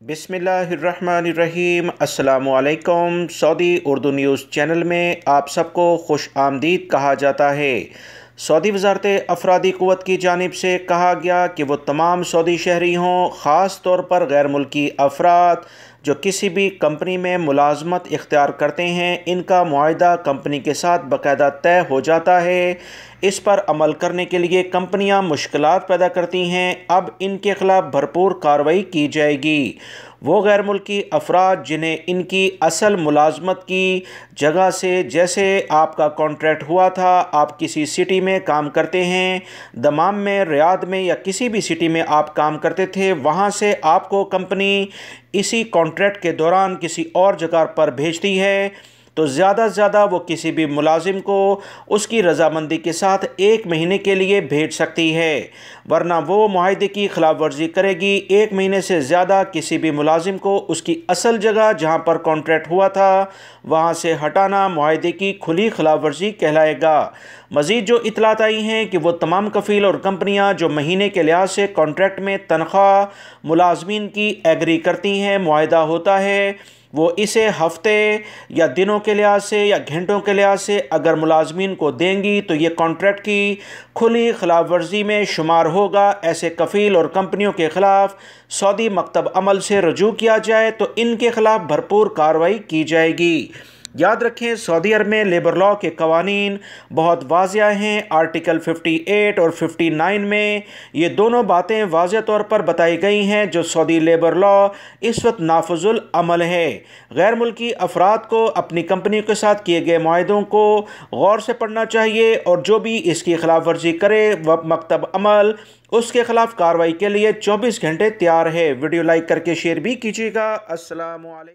बिस्मिल्लाहिर्रहमानिर्रहीम। अस्सलामुअलैकुम। Saudi Urdu news channel में आप सबको खुश आमदीद कहा जाता है। सऊदी वज़ारत अफरादी क़ुव्वत की जानिब से कहा गया कि वो तमाम सऊदी शहरी हों, ख़ास तौर पर गैर मुल्की अफराद जो किसी भी कंपनी में मुलाजमत इख्तियार करते हैं, इनका मुआहदा कंपनी के साथ बाकायदा तय हो जाता है। इस पर अमल करने के लिए कंपनियां मुश्किलात पैदा करती हैं। अब इनके ख़िलाफ़ भरपूर कार्रवाई की जाएगी। वो गैर मुल्की अफराद जिन्हें इनकी असल मुलाजमत की जगह से, जैसे आपका कॉन्ट्रैक्ट हुआ था, आप किसी सिटी में काम करते हैं, दमाम में, रियाद में या किसी भी सिटी में आप काम करते थे, वहाँ से आपको कंपनी इसी कॉन्ट्रैक्ट के दौरान किसी और जगह पर भेजती है, तो ज़्यादा से ज़्यादा वो किसी भी मुलाजिम को उसकी रज़ामंदी के साथ 1 महीने के लिए भेज सकती है, वरना वो मुआहदे की खिलाफ वर्जी करेगी। 1 महीने से ज़्यादा किसी भी मुलाजिम को उसकी असल जगह जहाँ पर कॉन्ट्रैक्ट हुआ था वहाँ से हटाना मुआहदे की खुली खिलाफ वर्जी कहलाएगा। मज़ीद जो इतलात आई हैं कि वो तमाम कफ़ील और कंपनियाँ जो महीने के लिहाज से कॉन्ट्रैक्ट में तनख्वाह मुलाजमीन की एग्री करती हैं, मुआहदा होता है, वो इसे हफ्ते या दिनों के लिहाज से या घंटों के लिहाज से अगर मुलाजमीन को देंगी तो ये कॉन्ट्रैक्ट की खुली खिलाफ वर्जी में शुमार होगा। ऐसे कफ़ील और कंपनियों के ख़िलाफ़ सऊदी मकतब अमल से रजू किया जाए तो इनके ख़िलाफ़ भरपूर कार्रवाई की जाएगी। याद रखें, सऊदी अरब में लेबर लॉ के कवानीन बहुत वाज़िया हैं। आर्टिकल 58 और 59 में ये दोनों बातें वाज़िया तौर पर बताई गई हैं जो सऊदी लेबर लॉ इस वक्त नाफिजुल अमल है। गैर मुल्की अफराद को अपनी कंपनी के साथ किए गए मुआहदों को गौर से पढ़ना चाहिए और जो भी इसकी खिलाफ वर्जी करे वह मकतब अमल उसके ख़िलाफ़ कार्रवाई के लिए 24 घंटे तैयार है। वीडियो लाइक करके शेयर भी कीजिएगा। अस्सलामु अलैकुम।